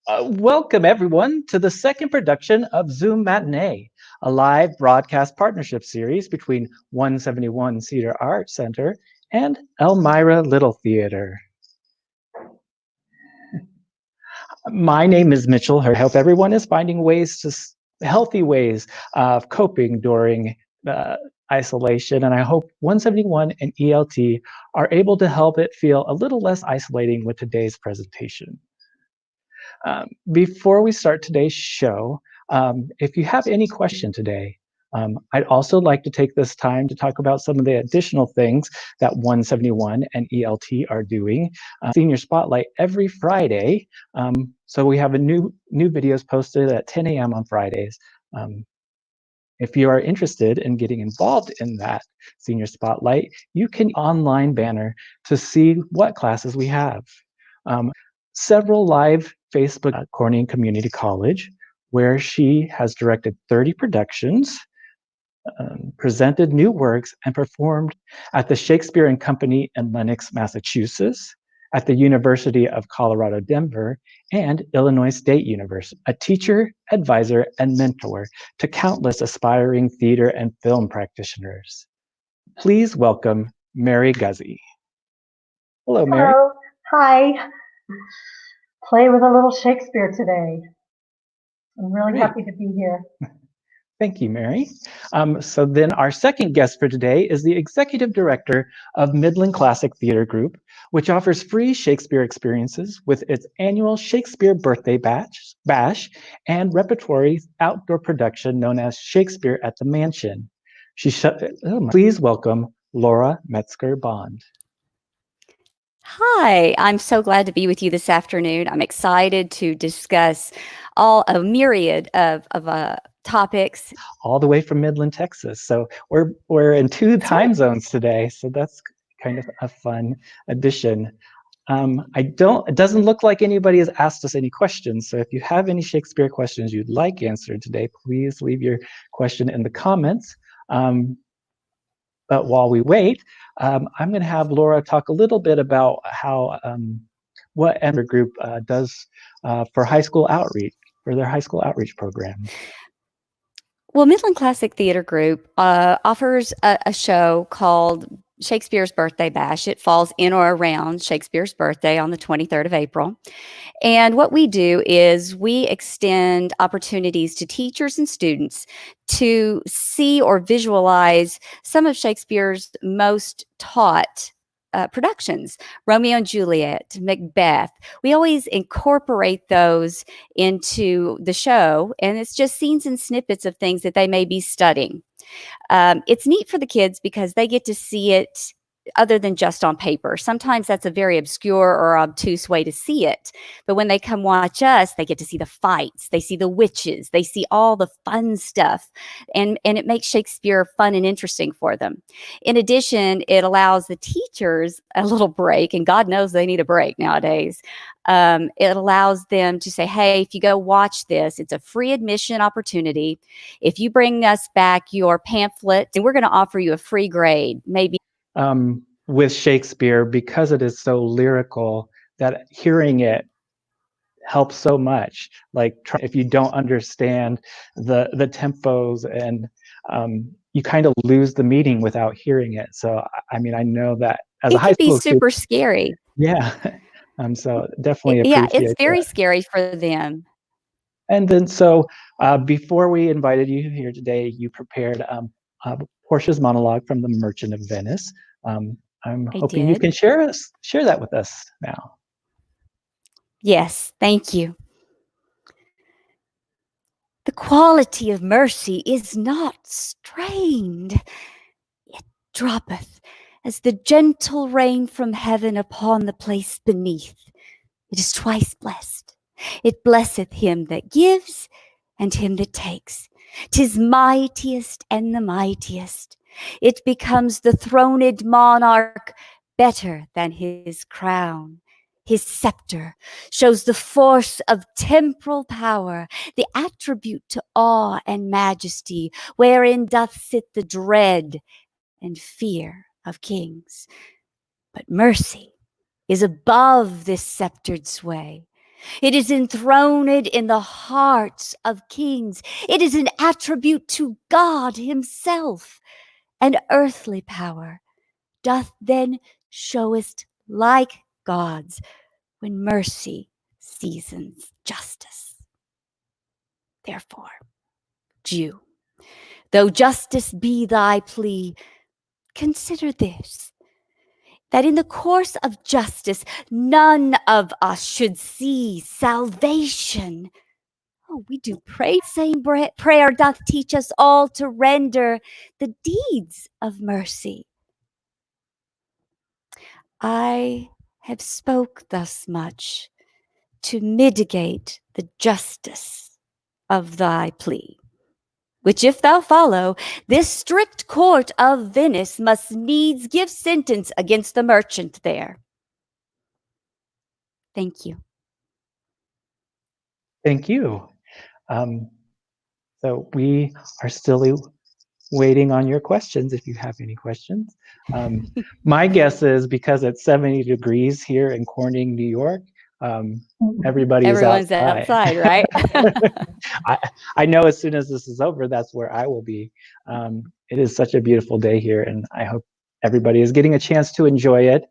Welcome, everyone, to the second production of Zoomatinee, a live broadcast partnership series between 171 Cedar Art Center and Elmira Little Theater. My name is Mitchell. I hope everyone is finding healthy ways of coping during isolation, and I hope 171 and ELT are able to help it feel a little less isolating with today's presentation. Before we start today's show, if you have any question today, I'd also like to take this time to talk about some of the additional things that 171 and ELT are doing. Senior Spotlight every Friday. So we have new videos posted at 10 a.m. on Fridays. If you are interested in getting involved in that Senior Spotlight, you can online banner to see what classes we have. Several live Facebook at Corning Community College, where she has directed 30 productions, presented new works, and performed at the Shakespeare and Company in Lenox, Massachusetts, at the University of Colorado, Denver, and Illinois State University, a teacher, advisor, and mentor to countless aspiring theater and film practitioners. Please welcome Mary Guzzy. Hello, Mary. Hello. Hi. Play with a little Shakespeare today. I'm really happy to be here. Thank you, Mary. So then our second guest for today is the Executive Director of Midland Classic Theater Group, which offers free Shakespeare experiences with its annual Shakespeare Birthday Bash and repertory outdoor production known as Shakespeare at the Mansion. Please welcome Laura Metzger-Bond. Hi, I'm so glad to be with you this afternoon. I'm excited to discuss a myriad of topics. All the way from Midland, Texas. So we're in two time zones today. So that's kind of a fun addition. It doesn't look like anybody has asked us any questions. So if you have any Shakespeare questions you'd like answered today, please leave your question in the comments. But while we wait, I'm going to have Laura talk a little bit about how what Ember Group does for high school outreach, for their high school outreach program. Well, Midland Classic Theater Group offers a show called Shakespeare's Birthday Bash. It falls in or around Shakespeare's birthday on the 23rd of April. And what we do is we extend opportunities to teachers and students to see or visualize some of Shakespeare's most taught productions, Romeo and Juliet, Macbeth. We always incorporate those into the show, and it's just scenes and snippets of things that they may be studying. It's neat for the kids because they get to see it other than just on paper. Sometimes that's a very obscure or obtuse way to see it. But when they come watch us, they get to see the fights, they see the witches, they see all the fun stuff. And it makes Shakespeare fun and interesting for them. In addition, it allows the teachers a little break, and God knows they need a break nowadays. It allows them to say, hey, if you go watch this, it's a free admission opportunity. If you bring us back your pamphlet, and we're going to offer you a free grade, maybe. With Shakespeare, because it is so lyrical, that hearing it helps so much. Like if you don't understand the tempos, and you kind of lose the meaning without hearing it. So I mean, I know that as a high school it can be super scary. Yeah. So definitely appreciate it's very scary for them. And then so before we invited you here today, you prepared Portia's monologue from The Merchant of Venice. I'm hoping you can share that with us now. Yes, thank you. The quality of mercy is not strained. It droppeth as the gentle rain from heaven upon the place beneath. It is twice blessed. It blesseth him that gives and him that takes. 'Tis mightiest and the mightiest. It becomes the throned monarch better than his crown. His scepter shows the force of temporal power, the attribute to awe and majesty, wherein doth sit the dread and fear of kings. But mercy is above this sceptered sway. It is enthroned in the hearts of kings. It is an attribute to God himself. And earthly power doth then showest like gods when mercy seasons justice. Therefore, Jew, though justice be thy plea, consider this, that in the course of justice none of us should see salvation. Oh, we do pray. Same prayer doth teach us all to render the deeds of mercy. I have spoke thus much to mitigate the justice of thy plea, which if thou follow, this strict court of Venice must needs give sentence against the merchant there. Thank you. Thank you. So we are still waiting on your questions if you have any questions. My guess is because it's 70 degrees here in Corning, New York, everyone's outside, right? I know as soon as this is over, that's where I will be. It is such a beautiful day here, and I hope everybody is getting a chance to enjoy it.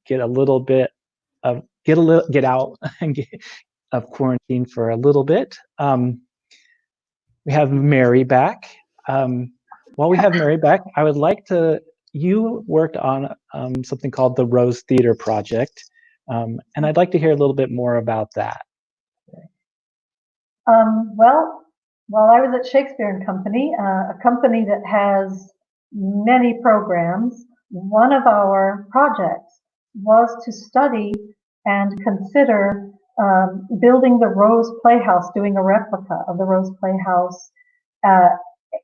Get out and get of quarantine for a little bit. We have Mary back. While we have Mary back, I would like to, you worked on something called the Rose Theater Project, and I'd like to hear a little bit more about that. Well, while I was at Shakespeare and Company, a company that has many programs, one of our projects was to study and consider building the Rose Playhouse, doing a replica of the Rose Playhouse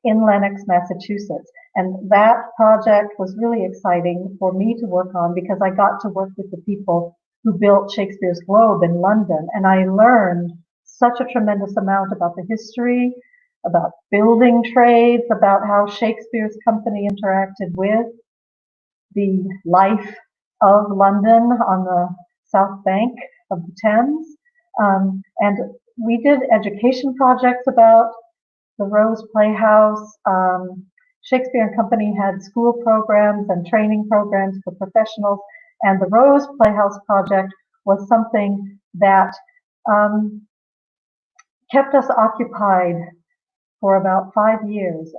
in Lenox, Massachusetts. And that project was really exciting for me to work on because I got to work with the people who built Shakespeare's Globe in London. And I learned such a tremendous amount about the history, about building trades, about how Shakespeare's company interacted with the life of London on the south bank of the Thames. And we did education projects about the Rose Playhouse. Shakespeare and Company had school programs and training programs for professionals. And the Rose Playhouse project was something that kept us occupied for about 5 years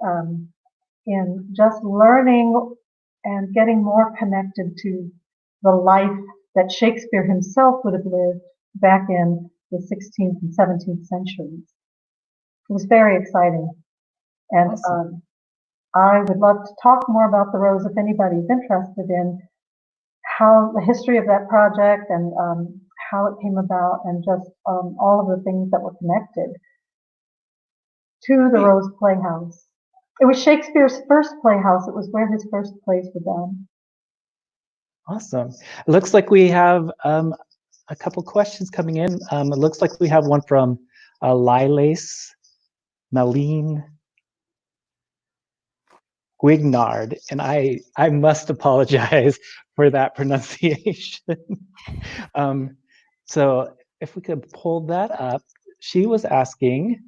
in just learning and getting more connected to the life that Shakespeare himself would have lived back in the 16th and 17th centuries. It was very exciting. And awesome. I would love to talk more about the Rose if anybody's interested in how the history of that project and how it came about and just all of the things that were connected to the Rose Playhouse. It was Shakespeare's first playhouse. It was where his first plays were done. Awesome. It looks like we have a couple questions coming in. It looks like we have one from Lilace Maline Guignard, and I must apologize for that pronunciation. So if we could pull that up, she was asking,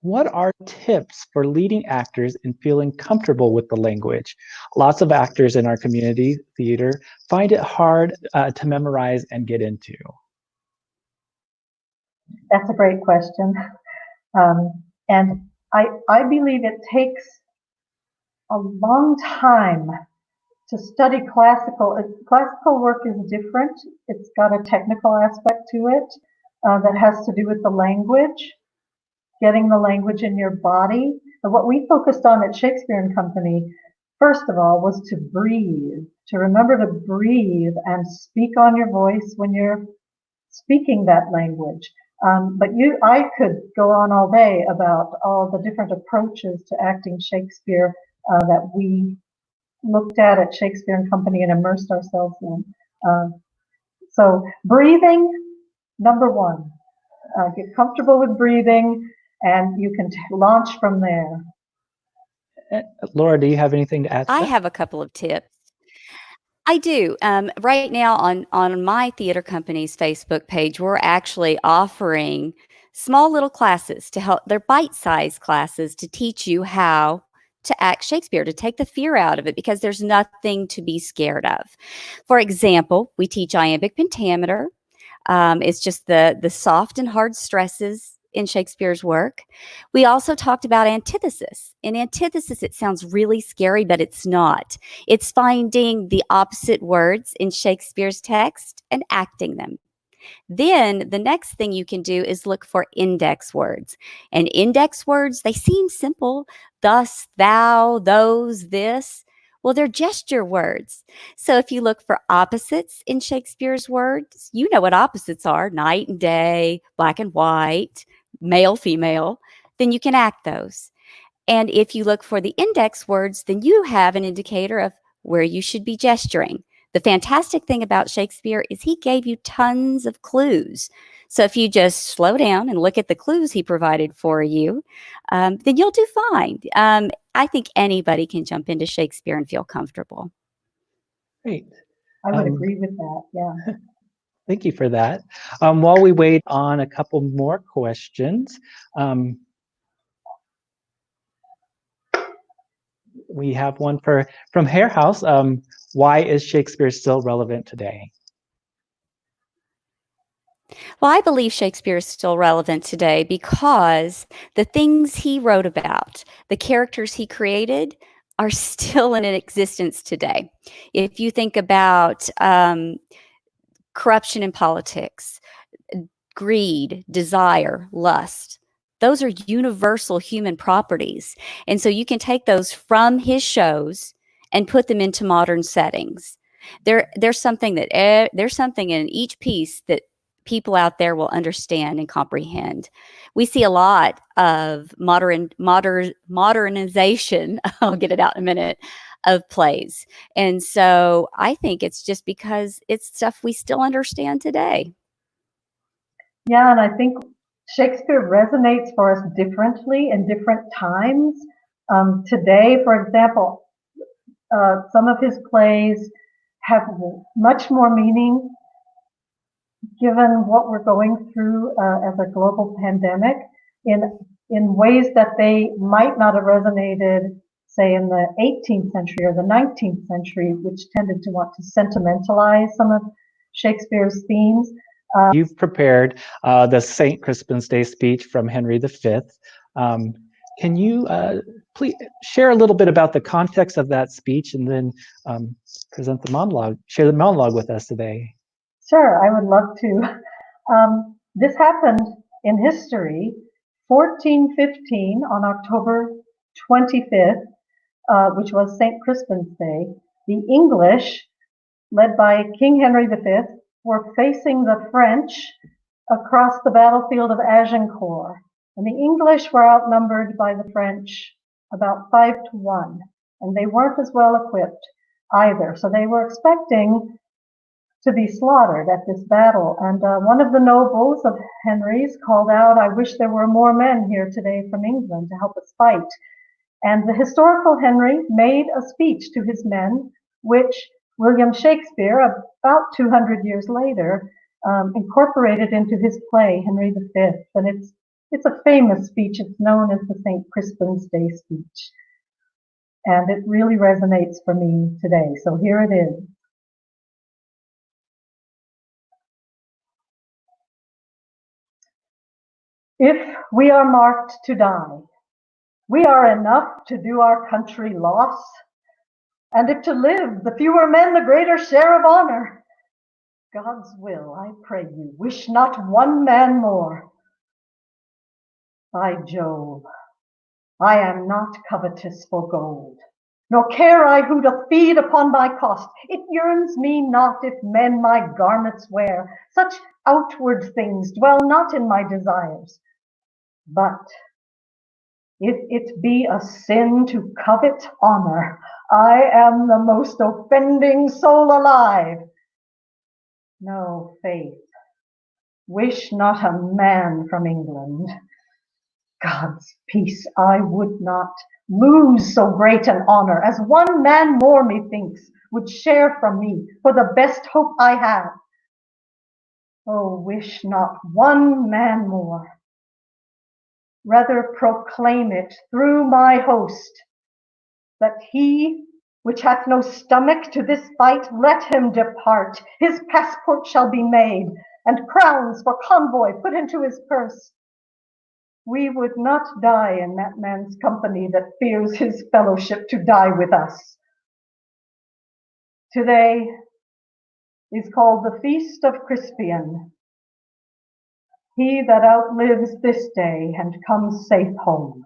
what are tips for leading actors in feeling comfortable with the language? Lots of actors in our community theater find it hard to memorize and get into. That's a great question. And I believe it takes a long time to study classical. Classical work is different. It's got a technical aspect to it that has to do with the language, getting the language in your body. And what we focused on at Shakespeare and Company, first of all, was to breathe, to remember to breathe and speak on your voice when you're speaking that language. But I could go on all day about all the different approaches to acting Shakespeare that we looked at Shakespeare and Company and immersed ourselves in. So breathing, number one. Get comfortable with breathing, and you can launch from there. Laura, do you have anything to add to that? I have a couple of tips. I do. Right now on my theater company's Facebook page, we're actually offering small little classes to help. They're bite-sized classes to teach you how to act Shakespeare, to take the fear out of it, because there's nothing to be scared of. For example, we teach iambic pentameter. It's just the soft and hard stresses in Shakespeare's work. We also talked about antithesis. In antithesis, it sounds really scary, but it's not. It's finding the opposite words in Shakespeare's text and acting them. Then the next thing you can do is look for index words. And index words, they seem simple: thus, thou, those, this. Well, they're gesture words. So if you look for opposites in Shakespeare's words, you know what opposites are: night and day, black and white, male, female. Then you can act those. And if you look for the index words, then you have an indicator of where you should be gesturing. The fantastic thing about Shakespeare is he gave you tons of clues. So if you just slow down and look at the clues he provided for you, then you'll do fine. I think anybody can jump into Shakespeare and feel comfortable. Great. I would agree with that. Yeah. Thank you for that. While we wait on a couple more questions, we have one from Hare House. Why is Shakespeare still relevant today? Well, I believe Shakespeare is still relevant today because the things he wrote about, the characters he created, are still in existence today. If you think about corruption in politics, greed, desire, lust, those are universal human properties. And so you can take those from his shows and put them into modern settings. There's something in each piece that people out there will understand and comprehend. We see a lot of modernization. I'll get it out in a minute, of plays. And so I think it's just because it's stuff we still understand today. Yeah, and I think Shakespeare resonates for us differently in different times. Today, for example, some of his plays have much more meaning given what we're going through as a global pandemic in ways that they might not have resonated, say, in the 18th century or the 19th century, which tended to want to sentimentalize some of Shakespeare's themes. You've prepared the St. Crispin's Day speech from Henry V. Can you please share a little bit about the context of that speech, and then share the monologue with us today? Sure, I would love to. This happened in history, 1415, on October 25th, which was St. Crispin's Day. The English, led by King Henry V, were facing the French across the battlefield of Agincourt. And the English were outnumbered by the French about 5-1, and they weren't as well equipped either. So they were expecting to be slaughtered at this battle. And one of the nobles of Henry's called out, "I wish there were more men here today from England to help us fight." And the historical Henry made a speech to his men, which William Shakespeare, about 200 years later, incorporated into his play, Henry V. And it's a famous speech. It's known as the St. Crispin's Day speech. And it really resonates for me today. So here it is. If we are marked to die, we are enough to do our country loss. And if to live, the fewer men, the greater share of honor. God's will, I pray you, wish not one man more. By Jove, I am not covetous for gold, nor care I who doth feed upon my cost. It yearns me not if men my garments wear. Such outward things dwell not in my desires. But if it be a sin to covet honor, I am the most offending soul alive. No, faith, wish not a man from England. God's peace, I would not lose so great an honor as one man more, methinks, would share from me for the best hope I have. Oh, wish not one man more. Rather proclaim it through my host, that he which hath no stomach to this fight, let him depart. His passport shall be made, and crowns for convoy put into his purse. We would not die in that man's company that fears his fellowship to die with us. Today is called the Feast of Crispian. He that outlives this day and comes safe home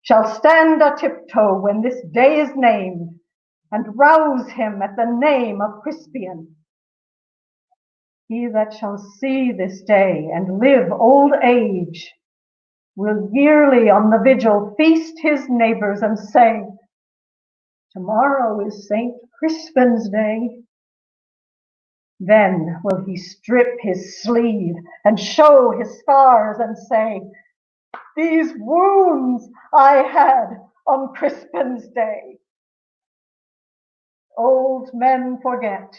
shall stand a tiptoe when this day is named, and rouse him at the name of Crispian. He that shall see this day and live old age will yearly on the vigil feast his neighbors and say, tomorrow is St. Crispin's day. Then will he strip his sleeve and show his scars and say, these wounds I had on Crispin's day. Old men forget,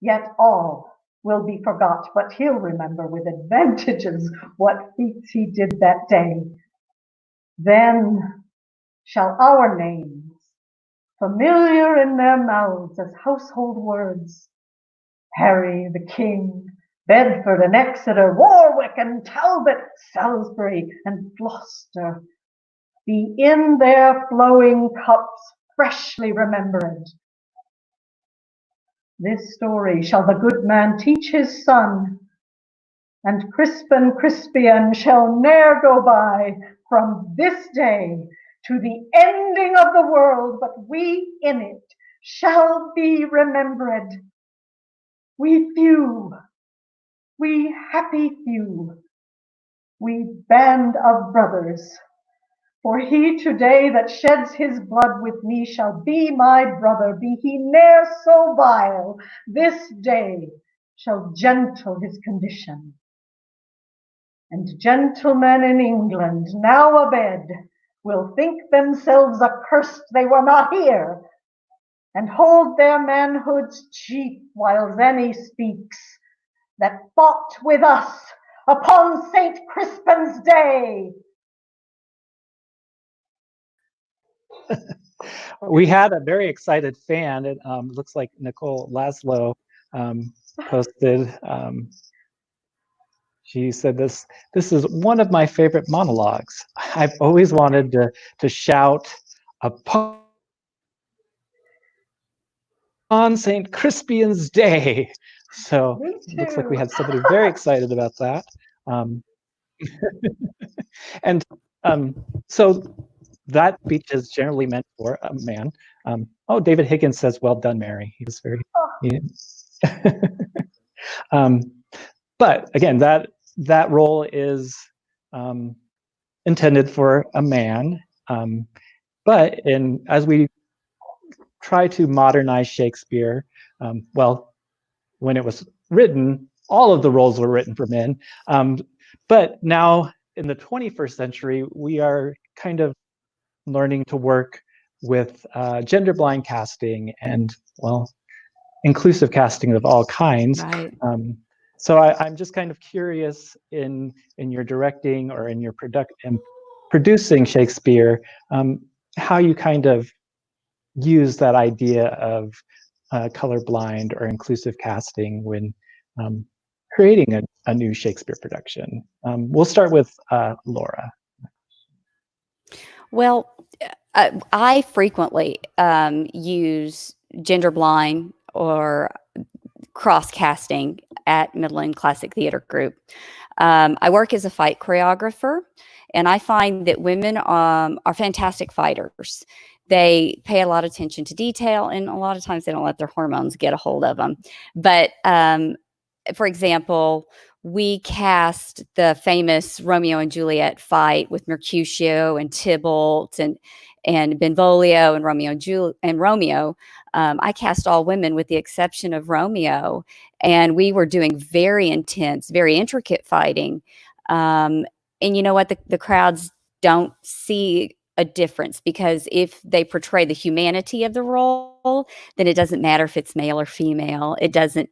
yet all will be forgot, but he'll remember with advantages what feats he did that day. Then shall our names, familiar in their mouths as household words, Harry the King, Bedford and Exeter, Warwick and Talbot, Salisbury and Gloucester, be in their flowing cups freshly remembered. This story shall the good man teach his son, and Crispin Crispian shall ne'er go by from this day to the ending of the world, but we in it shall be remembered. We few, we happy few, we band of brothers, for he today that sheds his blood with me shall be my brother, be he ne'er so vile, this day shall gentle his condition. And gentlemen in England now abed will think themselves accursed they were not here, and hold their manhood's chief whiles any speaks that fought with us upon St. Crispin's day. We had a very excited fan. It looks like Nicole Laszlo posted. She said, "This is one of my favorite monologues. I've always wanted to shout upon St. Crispian's Day." So it looks like we had somebody very excited about that. And so that speech is generally meant for a man. Oh, David Higgins says, "Well done, Mary." He was very. But again, that role is intended for a man. But as we try to modernize Shakespeare, well, when it was written, all of the roles were written for men. But now in the 21st century, we are kind of learning to work with gender blind casting and, well, inclusive casting of all kinds. Right. So I'm just kind of curious in your directing or in your producing Shakespeare, how you kind of use that idea of colorblind or inclusive casting when creating a new Shakespeare production. We'll start with Laura. Well, I frequently use gender blind or cross casting at Midland Classic Theater Group. I work as a fight choreographer, and I find that women are fantastic fighters. They pay a lot of attention to detail, and a lot of times they don't let their hormones get a hold of them. But for example, we cast the famous Romeo and Juliet fight with Mercutio and Tybalt and Benvolio and Romeo. I cast all women with the exception of Romeo, and we were doing very intense, very intricate fighting. And you know what? The crowds don't see a difference, because if they portray the humanity of the role, then it doesn't matter if it's male or female. It doesn't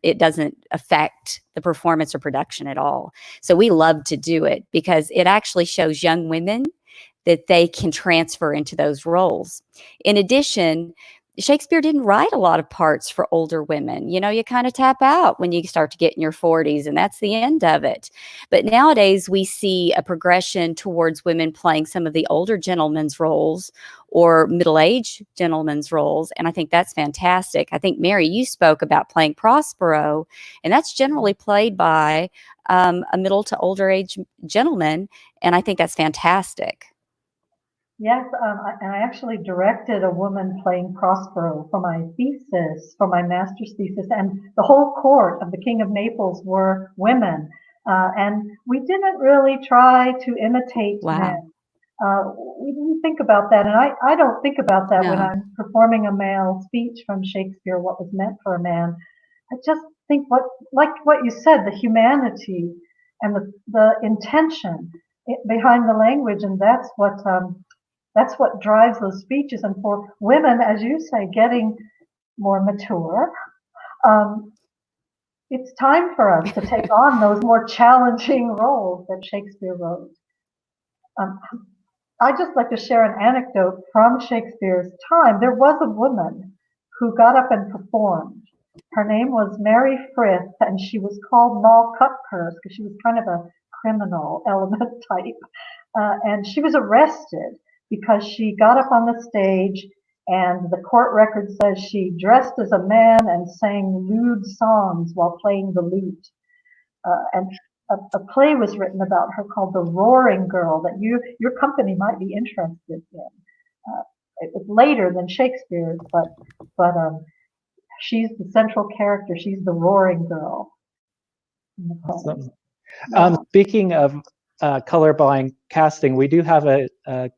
affect the performance or production at all. So we love to do it because it actually shows young women that they can transfer into those roles. In addition, Shakespeare didn't write a lot of parts for older women. You know, you kind of tap out when you start to get in your 40s, and that's the end of it. But nowadays, we see a progression towards women playing some of the older gentlemen's roles or middle-aged gentlemen's roles, and I think that's fantastic. I think, Mary, you spoke about playing Prospero, and that's generally played by a middle to older age gentleman, and I think that's fantastic. Yes, and I actually directed a woman playing Prospero for my thesis, for my master's thesis, and the whole court of the King of Naples were women. And we didn't really try to imitate Wow. men. We didn't think about that, and I don't think about that when No. I'm performing a male speech from Shakespeare, what was meant for a man. I just think like what you said, the humanity and the intention behind the language, and that's what drives those speeches. And for women, as you say, getting more mature, um, it's time for us to take on those more challenging roles that Shakespeare wrote. Um, I just like to share an anecdote from Shakespeare's time. There was a woman who got up and performed. Her name was Mary Frith, and she was called Moll Cutpurse because she was kind of a criminal element type. And she was arrested because she got up on the stage, and the court record says she dressed as a man and sang lewd songs while playing the lute. And a play was written about her called The Roaring Girl that your company might be interested in. It was later than Shakespeare's, but she's the central character. She's the Roaring Girl in the play. Awesome. Yeah. Speaking of colorblind casting, we do have a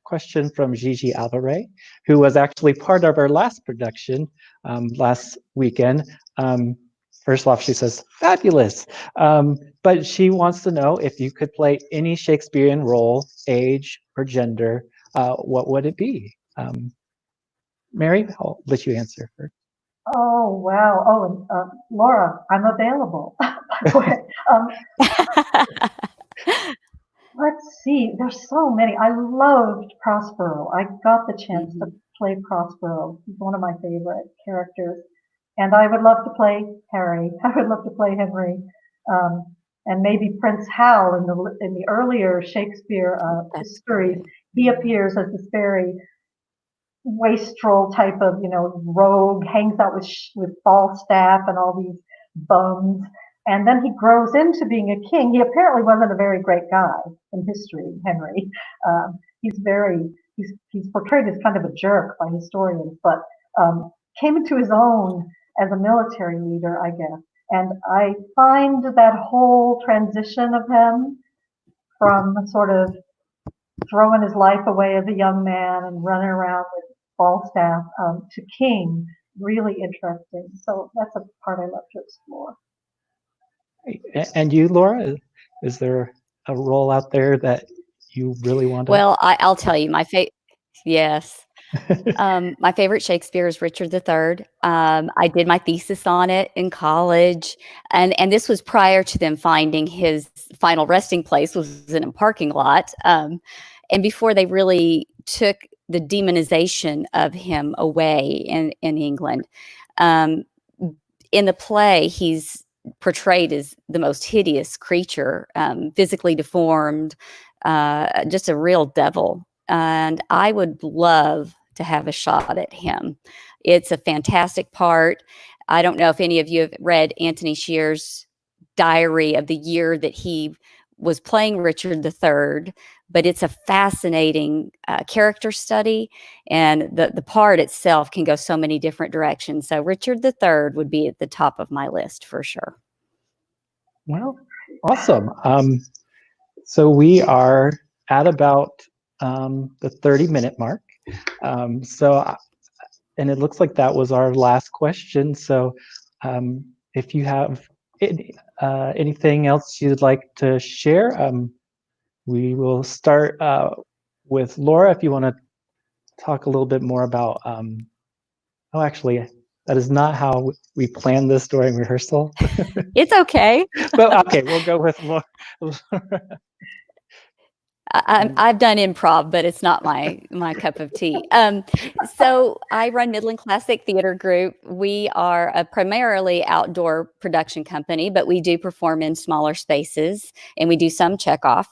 question from Gigi Alvarez, who was actually part of our last production last weekend. First off, she says, fabulous. But she wants to know if you could play any Shakespearean role, age or gender, what would it be? Mary, I'll let you answer first. Oh, wow. Oh, and Laura, I'm available. By the way. Let's see. There's so many. I loved Prospero. I got the chance to play Prospero. He's one of my favorite characters. And I would love to play Harry. I would love to play Henry. And maybe Prince Hal in the earlier Shakespeare That's histories. good. He appears as this very wastrel type of, rogue, hangs out with Falstaff and all these bums. And then he grows into being a king. He apparently wasn't a very great guy in history, Henry. He's portrayed as kind of a jerk by historians, but came into his own as a military leader, I guess. And I find that whole transition of him from sort of throwing his life away as a young man and running around with Falstaff to king really interesting. So that's a part I love to explore. And you, Laura, is there a role out there that you really want to? Well, I'll tell you, yes. My favorite Shakespeare is Richard III. I did my thesis on it in college, and this was prior to them finding his final resting place was in a parking lot, and before they really took the demonization of him away in England. In the play, he's portrayed as the most hideous creature, physically deformed, just a real devil. And I would love to have a shot at him. It's a fantastic part. I don't know if any of you have read Anthony Shear's diary of the year that he was playing Richard III, but it's a fascinating character study, and the part itself can go so many different directions. So Richard III would be at the top of my list for sure. Well, awesome. So we are at about the 30-minute mark. And it looks like that was our last question. So if you have anything else you'd like to share, we will start with Laura, if you want to talk a little bit more about, oh, actually, that is not how we planned this during rehearsal. It's okay. But okay, we'll go with Laura. I've done improv, but it's not my cup of tea. So I run Midland Classic Theater Group. We are a primarily outdoor production company, but we do perform in smaller spaces, and we do some Chekhov.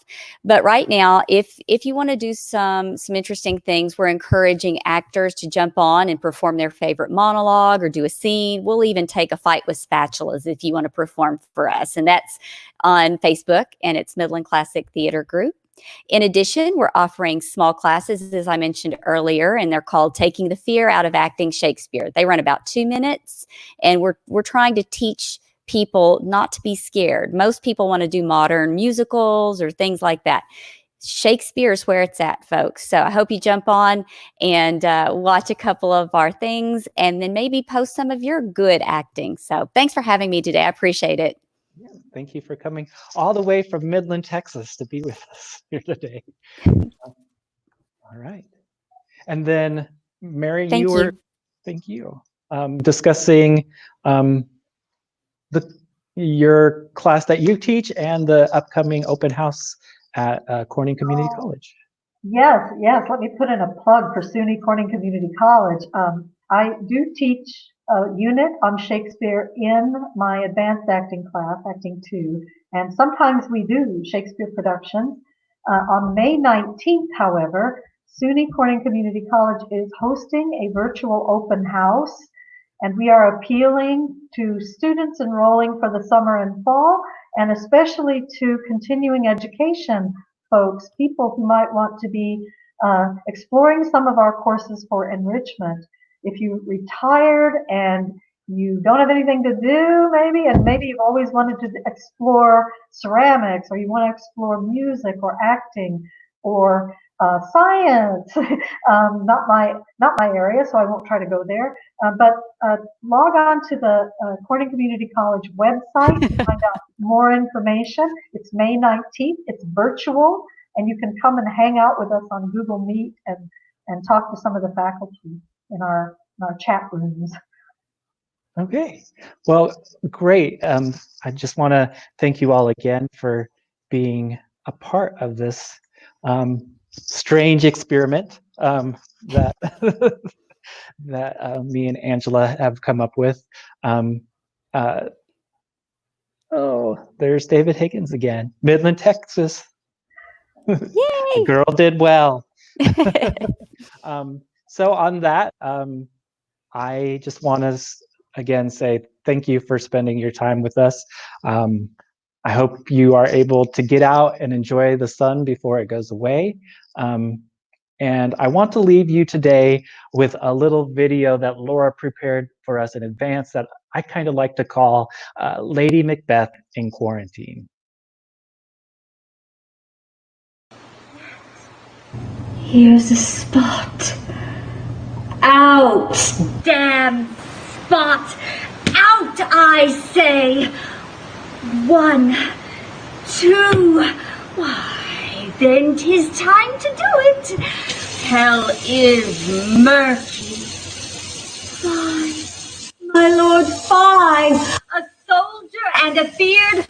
But right now, if you want to do some interesting things, we're encouraging actors to jump on and perform their favorite monologue or do a scene. We'll even take a fight with spatulas if you want to perform for us, and that's on Facebook, and it's Midland Classic Theater Group. In addition, we're offering small classes, as I mentioned earlier, and they're called Taking the Fear Out of Acting Shakespeare. They run about 2 minutes, and we're trying to teach people not to be scared. Most people want to do modern musicals or things like that. Shakespeare is where it's at, folks. So I hope you jump on and watch a couple of our things, and then maybe post some of your good acting. So thanks for having me today. I appreciate it. Yeah, thank you for coming all the way from Midland, Texas to be with us here today. All right. And then, Mary, Thank you. thank you, discussing your class that you teach and the upcoming open house at Corning Community College. Yes, yes. Let me put in a plug for SUNY Corning Community College. I do teach a unit on Shakespeare in my advanced acting class, Acting 2, and sometimes we do Shakespeare productions. On May 19th, however, SUNY Corning Community College is hosting a virtual open house, and we are appealing to students enrolling for the summer and fall, and especially to continuing education folks, people who might want to be exploring some of our courses for enrichment. If you retired and you don't have anything to do, and maybe you've always wanted to explore ceramics, or you want to explore music or acting or science, not my area, so I won't try to go there. But log on to the Corning Community College website to find out more information. It's May 19th. It's virtual, and you can come and hang out with us on Google Meet and talk to some of the faculty in our chat rooms. Okay, well, great. I just want to thank you all again for being a part of this strange experiment that that me and Angela have come up with. Oh, there's David Higgins again, Midland, Texas. Yay! The girl did well. So on that, I just want to again say thank you for spending your time with us. I hope you are able to get out and enjoy the sun before it goes away. And I want to leave you today with a little video that Laura prepared for us in advance that I kind of like to call Lady Macbeth in Quarantine. Here's a spot. Out! Damn spot! Out, I say! 1, 2, why, then 'tis time to do it. Hell is murky. 5, my lord, 5. A soldier and a beard.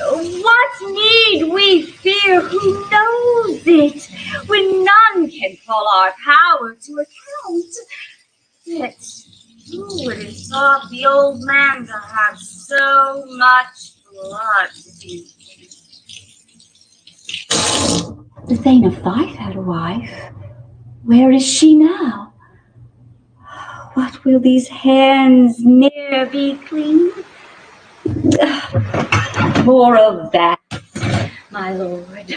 What need we fear? Who knows it? When none can call our power to account. Yet, who would have thought the old man to have so much blood to do? The Thane of Fife had a wife. Where is she now? What will these hands ne'er be clean? More of that, my lord.